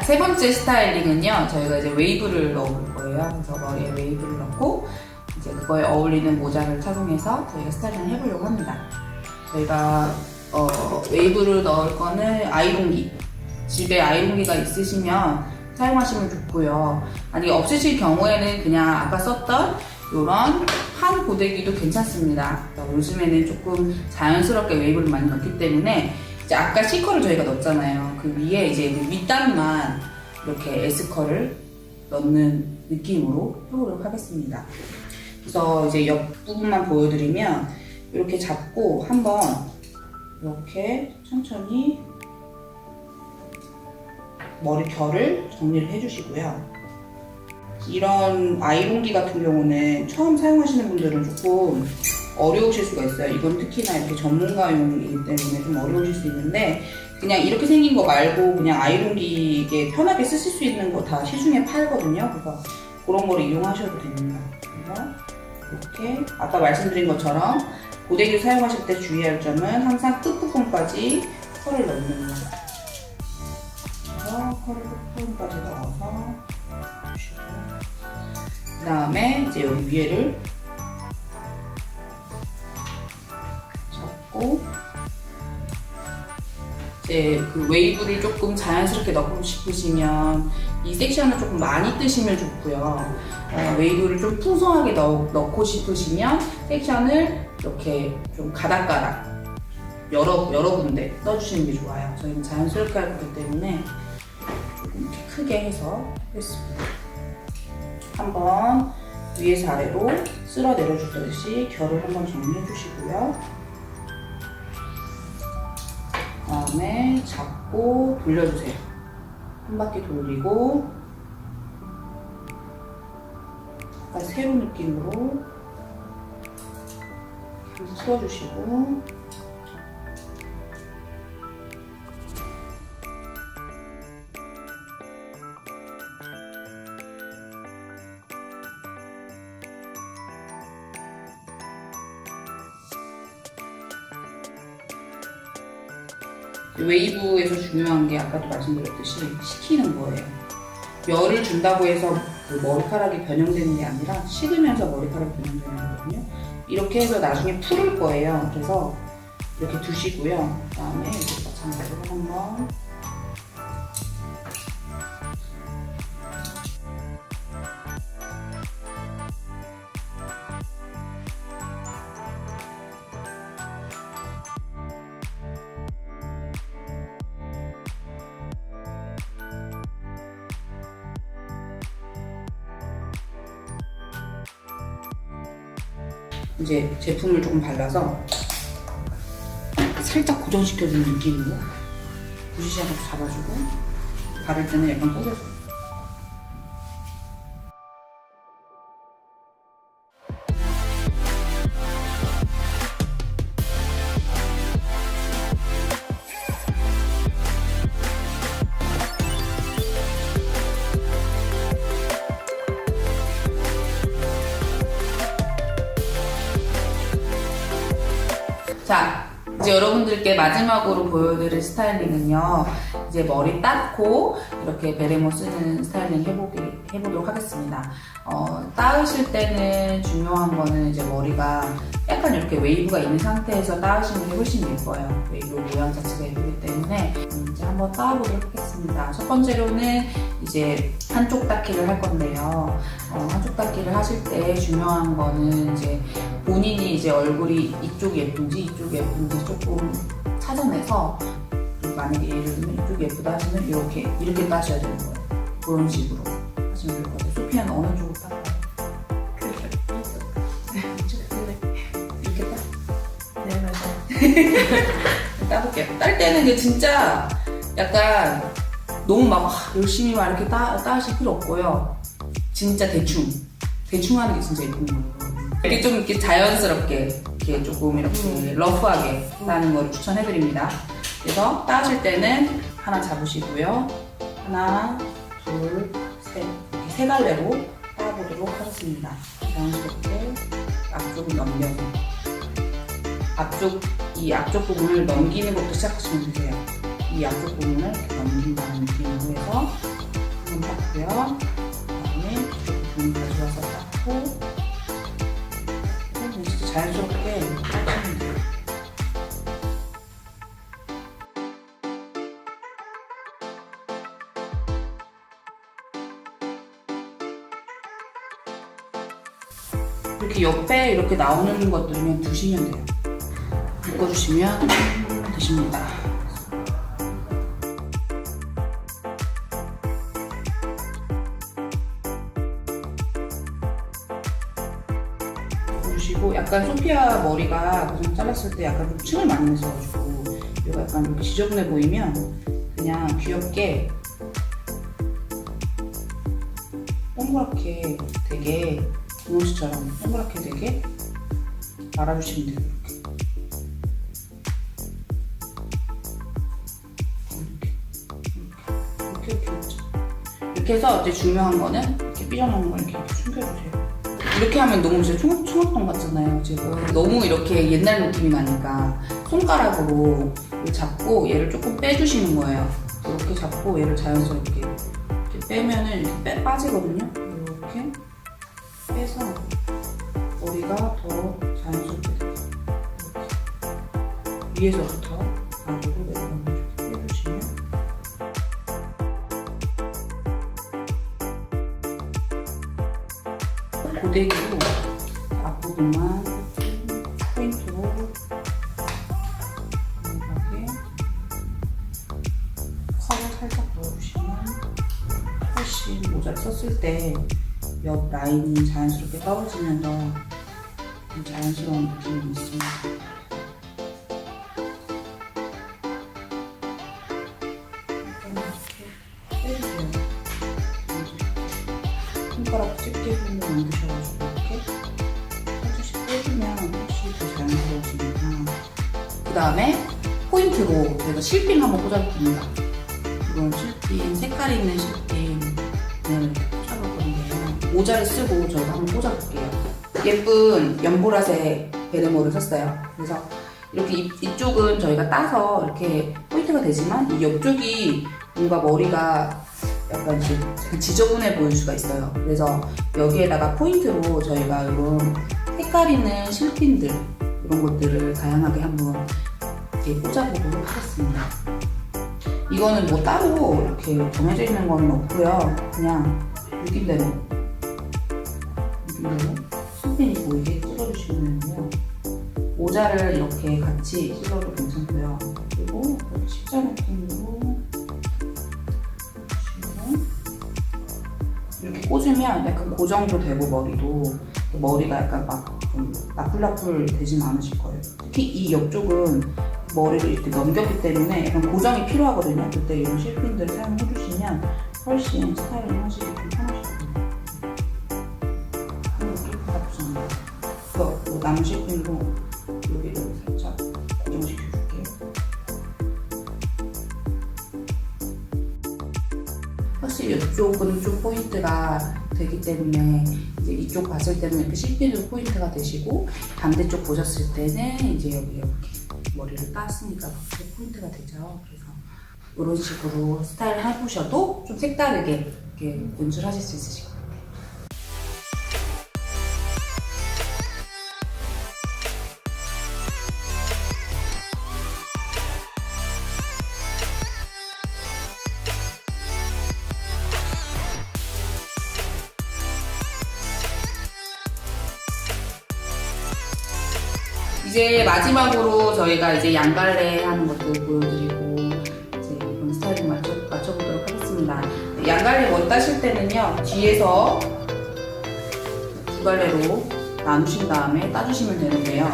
세 번째 스타일링은요, 저희가 이제 웨이브를 넣어볼 거예요. 그래서 머리에 웨이브를 넣고 이제 그거에 어울리는 모자를 착용해서 저희가 스타일링을 해보려고 합니다. 저희가 웨이브를 넣을 거는 아이롱기, 집에 아이롱기가 있으시면 사용하시면 좋고요. 만약에 없으실 경우에는 그냥 아까 썼던 이런 판 고데기도 괜찮습니다. 요즘에는 조금 자연스럽게 웨이브를 많이 넣기 때문에 이제 아까 C컬을 저희가 넣었잖아요. 그 위에 이제 윗단만 이렇게 S컬을 넣는 느낌으로 해보도록 하겠습니다. 그래서 이제 옆부분만 보여드리면 이렇게 잡고 한번 이렇게 천천히 머리 결을 정리를 해주시고요. 이런 아이롱기 같은 경우는 처음 사용하시는 분들은 조금 어려우실 수가 있어요. 이건 특히나 이렇게 전문가용이기 때문에 좀 어려우실 수 있는데, 그냥 이렇게 생긴 거 말고 그냥 아이롱기 이게 편하게 쓰실 수 있는 거 다 시중에 팔거든요. 그래서 그런 거를 이용하셔도 됩니다. 그래서 이렇게 아까 말씀드린 것처럼 고데기를 사용하실 때 주의할 점은 항상 끝부분까지 컬을 넣는 거. 그래서 컬을 끝부분까지 넣어서 주시고, 그 다음에 이제 여기 위에를 잡고 이제 그 웨이브를 조금 자연스럽게 넣고 싶으시면 이 섹션을 조금 많이 뜨시면 좋고요. 웨이브를 좀 풍성하게 넣고 싶으시면 섹션을 이렇게 좀 가닥가닥 여러 군데 떠주시는 게 좋아요. 저희는 자연스럽게 할 거기 때문에 조금 이렇게 크게 해서 하겠습니다. 한번 위에서 아래로 쓸어 내려주듯이 결을 한번 정리해 주시고요. 그 다음에 잡고 돌려주세요. 한 바퀴 돌리고 약간 세로 느낌으로 풀어주시고, 웨이브에서 중요한 게 아까도 말씀드렸듯이 식히는 거예요. 열을 준다고 해서 그 머리카락이 변형되는 게 아니라 식으면서 머리카락이 변형되는 거거든요. 이렇게 해서 나중에 풀을 거예요. 그래서 이렇게 두시고요. 그 다음에 이렇게 마찬가지로 한번 이제 제품을 조금 발라서 살짝 고정시켜주는 느낌으로 부시시하게 잡아주고, 바를 때는 약간 꽂아서. 자, 이제 여러분들께 마지막으로 보여드릴 스타일링은요, 이제 머리 닦고 이렇게 베레모 쓰는 스타일링 해보도록 하겠습니다. 따으실 때는 중요한 거는 이제 머리가 약간 이렇게 웨이브가 있는 상태에서 따으시는 게 훨씬 예뻐요. 웨이브 모양 자체가 예쁘기 때문에 이제 한번 따보도록 하겠습니다. 첫 번째로는 이제 한쪽 닦기를 할 건데요. 한쪽 닦기를 하실 때 중요한 거는 이제 본인이 이제 얼굴이 이쪽이 예쁜지 이쪽이 예쁜지 조금 찾아내서, 만약에 예를 들면 이쪽이 예쁘다 하시면 이렇게 따셔야 되는 거예요. 그런 식으로 하시면 될 것 같아요. 소피아는 어느 쪽으로 따요? 이렇게 따? 네, 맞아요. 따볼게요. 딸 때는 이게 진짜 약간 너무 막 열심히 막 이렇게 따실 필요 없고요. 진짜 대충 하는 게 진짜 예쁜 거예요. 이렇게 좀 이렇게 자연스럽게 이렇게 조금 이렇게 러프하게 따는 걸 추천해드립니다. 그래서 따실 때는 하나 잡으시고요. 하나, 둘, 셋, 이렇게 세 갈래로 따보도록 하겠습니다. 자연스럽게 앞쪽을 넘겨서 이 앞쪽 부분을 넘기는 것부터 시작하시면 되세요. 이 앞쪽 부분을 이렇게 넘긴다는 느낌으로 해서 한번 닦고요. 그다음에 이렇게 가져와서 닦고 진짜 자연스럽게 닦으면 돼요. 이렇게 옆에 이렇게 나오는 것들만 두시면 돼요. 묶어주시면 되십니다. 주시고 약간 소피아 머리가 그냥 잘랐을 때 약간 층을 많이 냈어가지고 이거 약간 이렇게 지저분해 보이면 그냥 귀엽게 동그랗게 되게 분홍씨처럼 동그랗게 되게 말아주시면 돼요. 이렇게 해서 이제 중요한 거는 이렇게 삐져나온 걸 이렇게 숨겨주세요. 이렇게 하면 너무 진짜 총각통 같잖아요. 지금 너무 이렇게 옛날 느낌이 나니까 손가락으로 잡고 얘를 조금 빼주시는 거예요. 이렇게 잡고 얘를 자연스럽게 이렇게 빼면은 이렇게 빠지거든요. 이렇게 빼서 머리가 더 자연스럽게 돼요. 위에서부터 아래로 내려가는 걸 빼주시면 고데기로 앞부분만 포인트로 이렇게 컬을 살짝 넣어주시면 훨씬 모자를 썼을 때 옆 라인이 자연스럽게 떨어지면서 자연스러운 느낌이 있습니다. 빼주세요. 손가락 집게 부분 만드셔가지고 이렇게 살짝씩 빼주면 훨씬 더 자연스러워집니다. 그 다음에 포인트로 저희가 실핀 한번 꽂아볼 겁니다. 이건 실핀, 색깔 있는 실핀을 이렇게 꽂아볼 건데요. 모자를 쓰고 저희가 한번 꽂아볼게요. 예쁜 연보라색 베레모를 썼어요. 그래서 이렇게 이쪽은 저희가 따서 이렇게 포인트가 되지만 이 옆쪽이 뭔가 머리가 약간 지저분해 보일 수가 있어요. 그래서 여기에다가 포인트로 저희가 이런 색깔 있는 실핀들 이런 것들을 다양하게 한번 이렇게 꽂아보도록 하겠습니다. 이거는 뭐 따로 이렇게 정해져 있는 건 없고요. 그냥 느낌대로 실핀이 보이게 찔러주시면 돼요. 모자를 이렇게 같이 찔러도 괜찮고요. 그리고 이렇게 십자 느낌으로 이렇게 꽂으면 약간 고정도 되고 머리가 약간 막 좀 나풀나풀 되진 않으실 거예요. 특히 이 옆쪽은 머리를 이렇게 넘겼기 때문에 약간 고정이 필요하거든요. 그때 이런 실핀들을 사용해 주시면 훨씬 스타일링 하시기 좀 편하실 거예요. 이렇게 나쁘지 않아요. 그래서 남은 실핀으로 여기를 살짝 고정시켜줄게요. 확실히 이쪽은 좀 포인트가 되기 때문에 이제 이쪽 봤을 때는 이렇게 실핀으로 포인트가 되시고 반대쪽 보셨을 때는 이제 여기 이렇게 머리를 땄으니까 그렇게 포인트가 되죠. 그래서 이런 식으로 스타일을 해보셔도 좀 색다르게 이렇게 연출하실 수 있으실 거예요. 이제 마지막으로 저희가 이제 양갈래 하는 것도 보여드리고 이제 그런 스타일링 맞춰보도록 하겠습니다. 양갈래 원 따실 때는요, 뒤에서 두 갈래로 나누신 다음에 따주시면 되는데요.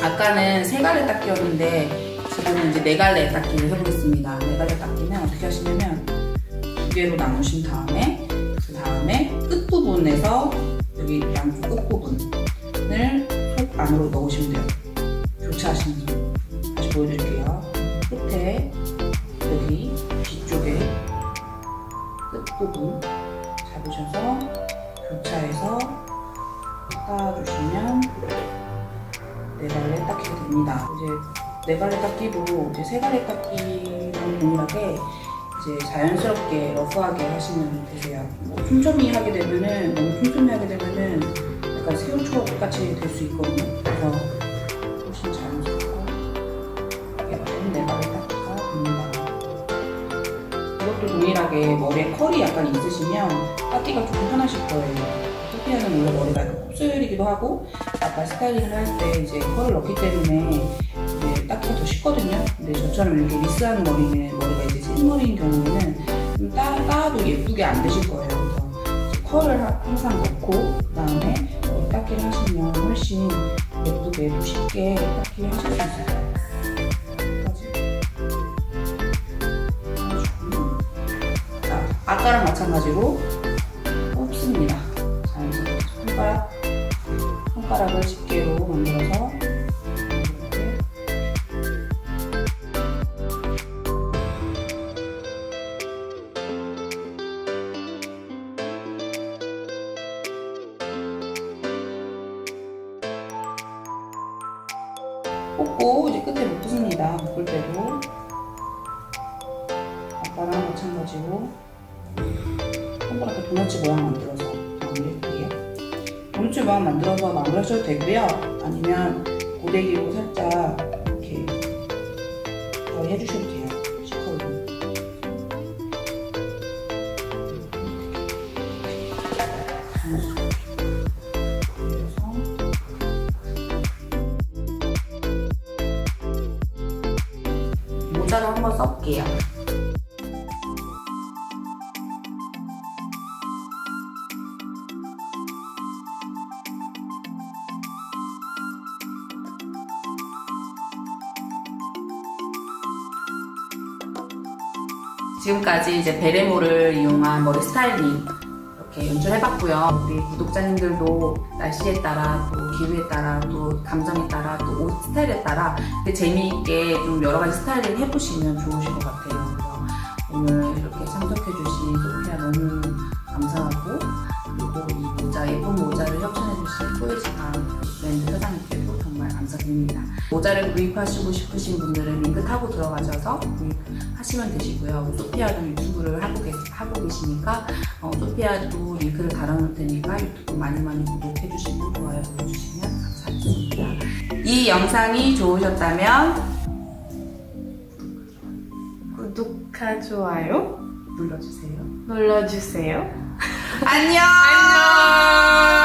아까는 세 갈래 닦기였는데 지금은 이제 네 갈래 닦기를 해보겠습니다. 네 갈래 닦기는 어떻게 하시냐면 두 개로 나누신 다음에 그 다음에 끝부분에서 여기 양쪽 끝부분을 속 안으로 넣으시면 돼요. 교차하시면서 다시 보여드릴게요. 끝에 여기 뒤쪽에 끝부분 잡으셔서 교차해서 따주시면 네 갈래 닦기가 됩니다. 이제 네 갈래 닦기도 이제 세 갈래 닦기랑 동일하게 이제 자연스럽게 러프하게 하시면 되세요. 뭐 촘촘히 하게 되면은 너무 촘촘히 하게 되면은 약간 새우초가 똑같이 될 수 있거든요. 그래서 훨씬 자연스럽고 예쁜 내각을 닦아서 됩니다. 이것도 동일하게 머리에 컬이 약간 있으시면 닦기가 조금 편하실 거예요. 소피아는 원래 머리가 약간 곱슬이기도 하고 아까 스타일링을 할 때 이제 컬을 넣기 때문에 이제 닦기가 더 쉽거든요. 근데 저처럼 이렇게 리스한 머리는 머리가 이제 흰 머리인 경우에는 좀 따도 예쁘게 안 되실 거예요. 그래서 이제 컬을 항상 넣고 그다음에 머리 닦기를 하시면 훨씬 예쁘게 또 쉽게 닦기를 하실 수 있어요. 자, 아까랑 마찬가지로 뽑습니다. 자, 손가락을 집게로 만들어서 이렇게 뽑고 이제 끝에 묶습니다. 묶을 때도 아까랑 마찬가지로 동그랗게 도넛 모양 만들어서 마무리해줄게요. 도넛 모양 만들어서 마무리하셔도 되고요. 아니면 고데기로 살짝 이렇게 드라이 해주셔도 돼요. 시컬로. 모자를 한번 써볼게요. 지금까지 이제 베레모를 이용한 머리 스타일링 이렇게 연출해봤고요. 우리 구독자님들도 날씨에 따라 또 기후에 따라 또 감정에 따라 또 옷 스타일에 따라 재미있게 좀 여러 가지 스타일링 해보시면 좋으실 것 같아요. 그래서 오늘 이렇게 참석해주신 소피아 너무 감사하고 그리고 이 모자 예쁜 모자를 협찬해주신 포에지가 브랜드 사장님께도 정말 감사드립니다. 모자를 구입하시고 싶으신 분들은 링크 타고 들어가셔서 구입하시면 되시고요. 소피아도 유튜브를 하고 계시니까 소피아도 링크를 달아놓을 테니까 유튜브 많이 구독해주시고 좋아요 눌러주시면 감사하겠습니다. 이 영상이 좋으셨다면 구독과 좋아요 눌러주세요. 눌러주세요. 안녕! 안녕!